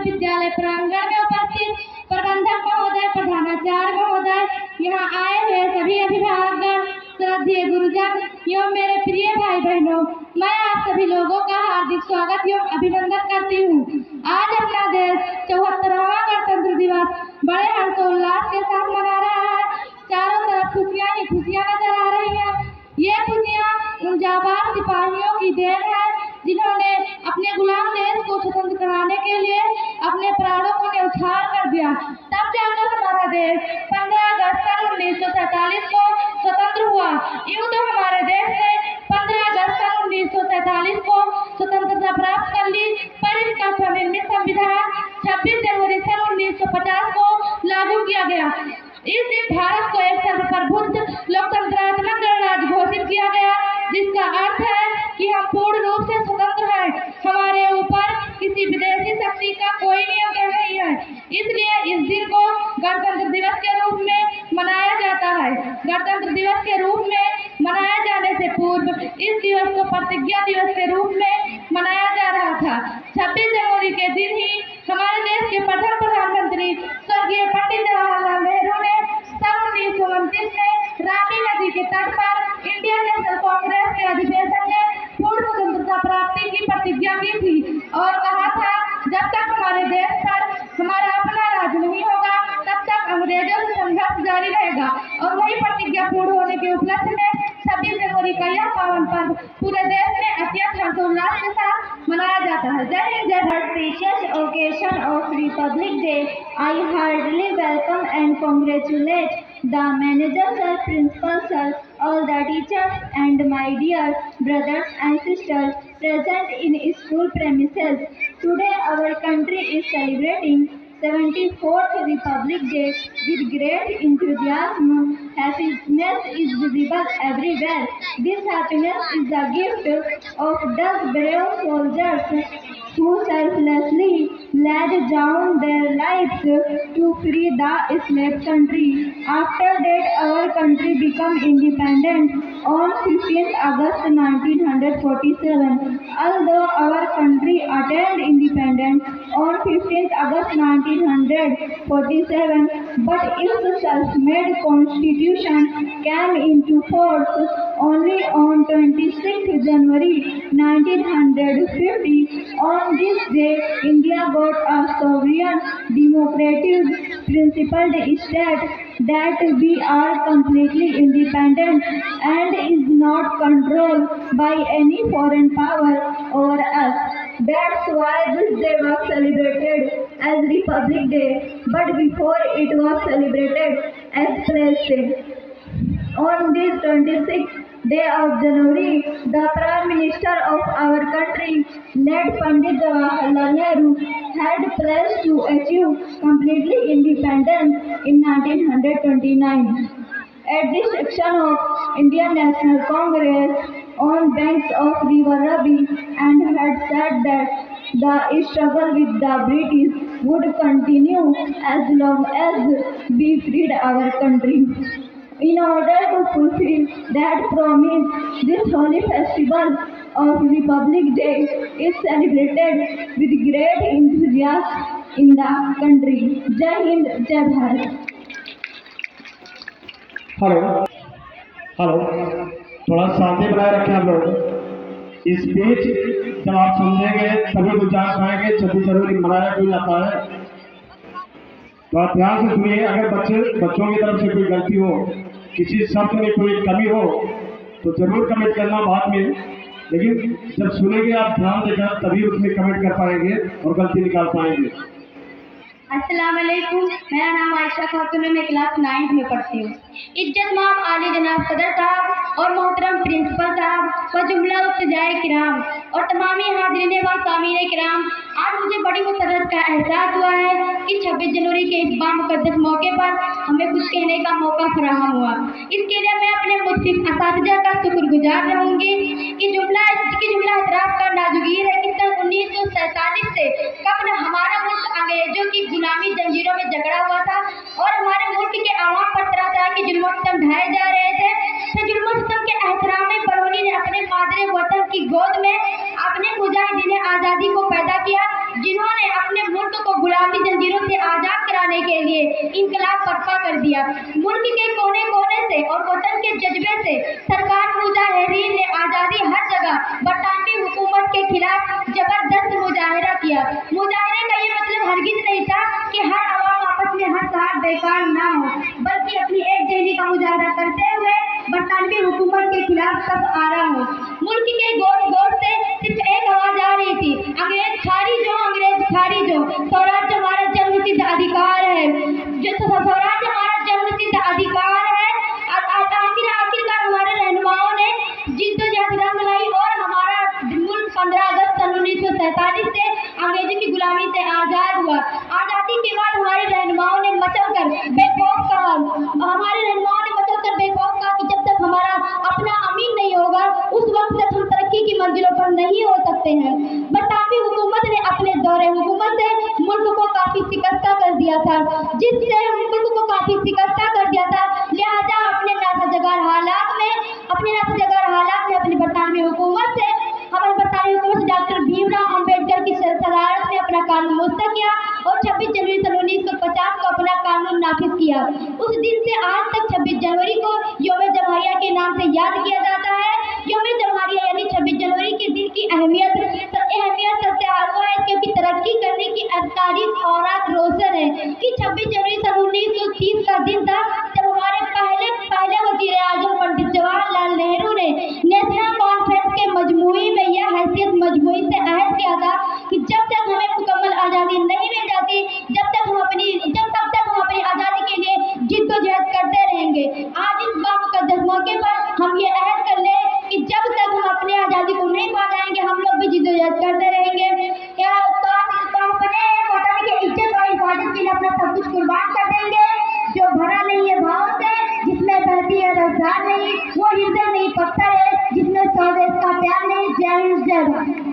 विश्वविद्यालय प्रांगण में उपस्थित प्रबंधक महोदय, प्रधानाचार्य महोदय, यहाँ आए हुए सभी अभिभावकगण, श्रद्धेय गुरुजन एवं मेरे प्रिय भाई बहनों, मैं आप सभी लोगों का हार्दिक स्वागत एवं अभिनंदन करती हूँ। आज अपना देश 74वां गणतंत्र दिवस बड़े हर्षोल्लास के साथ मना रहा है। चारों तरफ खुशियाँ ही खुशियाँ नजर आ रही हैं। ये खुशियाँ उन जाबाज सिपाहियों की देन है जिन्होंने अपने गुलाम देश को स्वतंत्र कराने के लिए अपने प्राणों को न्यौछावर कर दिया। तब जाकर हमारा देश 15 अगस्त 1947 को स्वतंत्र हुआ। यूं तो हमारे देश ने 15 अगस्त 1947 को स्वतंत्रता प्राप्त कर ली, पर इसका स्वनिर्मित संविधान 26 जनवरी 1950 को लागू किया गया। इस दिन भारत को एक सर्वप्रभुत्व लोकतंत्रात्मक गणराज्य घोषित किया गया, जिसका अर्थ है कि हम पूर्ण रूप से स्वतंत्र हैं। हमारे ऊपर किसी विदेशी शक्ति का कोई नियंत्रण नहीं है। इसलिए इस दिन को गणतंत्र दिवस के रूप में मनाया जाता है। गणतंत्र दिवस के रूप में मनाए जाने से पूर्व इस दिवस को प्रतिज्ञा दिवस के रूप में मनाया जा रहा था। 26 जनवरी के दिन ही हमारे देश के प्रथम प्रधानमंत्री स्वर्गीय पंडित जवाहरलाल नेहरू ने 1929 में रावी नदी के तट पर इंडियन नेशनल कांग्रेस के अधिवेशन में पूर्ण स्वतंत्रता प्राप्ति की प्रतिज्ञा की थी और कहा था, जब तक हमारे देश पर हमारा अपना राज नहीं होगा तब तक अंग्रेजों से संघर्ष जारी रहेगा। और वही प्रतिज्ञा पूर्ण होने के उपलक्ष्य में 26 जनवरी का यह पावन पर्व पूरे देश में अत्यंत हर्षोल्लास के साथ मनाया जाता है। जय हिंद, जय Bharat. Precious occasion of Republic Day, I heartily welcome and congratulate the manager sir, principal sir, all the teachers and my dear brothers and sisters present in school premises. Today our country is celebrating 74th Republic Day with great enthusiasm. Happiness is visible everywhere. This happiness is the gift of those brave soldiers who selflessly laid down their lives to free the slave country. After that, our country became independent on 15th August 1947. Although our country attained independence on 15th August 1947, but its self-made constitution came into force only on 26th January 1950. On this day, India got a sovereign, democratic, principled state that we are completely independent and is not controlled by any foreign power over us. That's why this day was celebrated as Republic Day, but before it was celebrated as Pledge Day. On this 26th day of January, the Prime Minister of our country, late Pandit Jawaharlal Nehru, had pledged to achieve completely independence in 1929. At this section of Indian National Congress on banks of River Ravi and had said that the struggle with the British would continue as long as we freed our country. In order to fulfill that promise, this holy festival of Republic Day is celebrated with great enthusiasm in the country. Jai Hind, Jai Bharat. Hello, थोड़ा शांति बनाए रखें आप लोग। इस बीच जब आप समझेंगे तभी कुछ जान पाएंगे 26 जनवरी मनाया क्यों जाता है। तो आप ध्यान से सुनिए। अगर बच्चों की तरफ से कोई गलती हो, किसी शब्द में कोई कमी हो तो जरूर कमेंट करना बाद में, लेकिन जब सुनेंगे आप ध्यान देकर तभी उसमें कमेंट कर पाएंगे और गलती निकाल पाएंगे। अस्सलाम वालेकुम, मेरा नाम आयशा खातून है, मैं क्लास 9 में पढ़ती हूँ। इज्जत माम आली जनाब सदर साहब और मोहतरम प्रिंसिपल साहब व जुमला इब्तिदाई किराम और तमामी हाज़रीन व सामीन किराम, आज मुझे बड़ी मसरत का एहसास हुआ है कि 26 जनवरी के इस बामुक़द्दस मौके पर हमें कुछ कहने का मौका फराहम हुआ। इसके लिए मैं अपने मुस्लिम असातिज़ा का शुक्रगुजार रहूँगी कि जुमला एतराफ़ का नाजुगीर है कि सन 1947 से कब्ल हमारा मुल्क अंग्रेजों की गुलामी जंजीरों में जकड़ा हुआ था और हमारे मुल्क के आवाम पर तरह तरह के जुल्म सितम ढाए जा रहे थे। तो जुल्म सितम के एहतराम में बरौनी ने अपने मादरे वतन की गोद में अपने मुजाहिदीन आज़ादी को पैदा किया, जिन्होंने अपने मुल्क को लाने के लिए इंकलाब बर्पा कर दिया। मुल्क के कोने कोने से और वतन के जज्बे से सरकार मुजाहिरीन ने आज़ादी हर जगह बरतानवी हुकूमत के खिलाफ जबरदस्त मुजाहिरा किया। मुजाहिरे का ये मतलब हरगिज नहीं था कि हर आवाम आपस में हर साथ बेकार ना हो, बल्कि अपनी एक जहनी का मुजाहिरा करते हुए बरतानवी हुकूमत के खिलाफ सब आ रहा हो। मुल्क के गोद गोद से सिर्फ एक आवाज आ रही थी, अंग्रेज खारिज हो, अंग्रेज खारिज हो। स्वराज्य हमारा जन्मसिद्ध अधिकार है, जो स्वराज्य हमारा जन्मसिद्ध अधिकार है। आखिरकार हमारे रहनुमाओं ने जिद्दोजहद रंग लाई और हमारा मुल्क 15 अगस्त सन 1947 से अंग्रेजों की गुलामी से आज़ाद हुआ। आज़ादी के बाद हमारे रहनुमाओं ने मचलकर बेखौफ कहा, कि जब तक हमारा अपना अमीन नहीं होगा उस वक्त तक हम तरक्की की मंजिलों पर नहीं हो सकते हैं। बरतानवी हुकूमत ने अपने दौरे हुकूमत से मुल्क को काफी शिकस्ता कर दिया था, लिहाजा अपने नासजगार हालात में अपनी बरतानवी हुकूमत से डॉक्टर भीमराव अम्बेडकर की सदारत में अपना कानून मुस्तक किया और 26 जनवरी सन 1950 को अपना कानून नाफिज किया। उस दिन से आज तक 26 जनवरी को यौम जमहूरिया के नाम से याद किया जाता है। यौम जमहूरिया यानी 26 जनवरी के दिन की अहमियत सबसे आला है, क्योंकि तरक्की करने की तारीख और रोशन है कि 26 जनवरी सन 1930 का दिन था जब हमारे पहले वजीर आजम पंडित जवाहरलाल नेहरू ने नेशनल कॉन्फ्रेंस के मजमूई में यह हैसियत मजमूई से अहद किया था कि जब तक हमें मुकम्मल आज़ादी नहीं मिल जाती, जब तक हम अपनी आज़ादी के लिए जिद्दोजहद करते रहेंगे। आज इस बामुक़द्दस मौके पर हम ये अहद कर लें कि जब तक हम अपनी आज़ादी को नहीं पा जाएंगे हम लोग भी जिद्दोजहद करते रहेंगे। अपने वतन के इज्जत और हिफाजत के लिए अपना सब कुछ कुर्बान कर देंगे। जो भरा नहीं है भाव से, जिसमें बहती है रज़्ज़ाक नहीं, वो हिर्दे नहीं पत्थर है, जिसमें स्वदेश का प्यार नहीं। जय हिंद, जय भारत।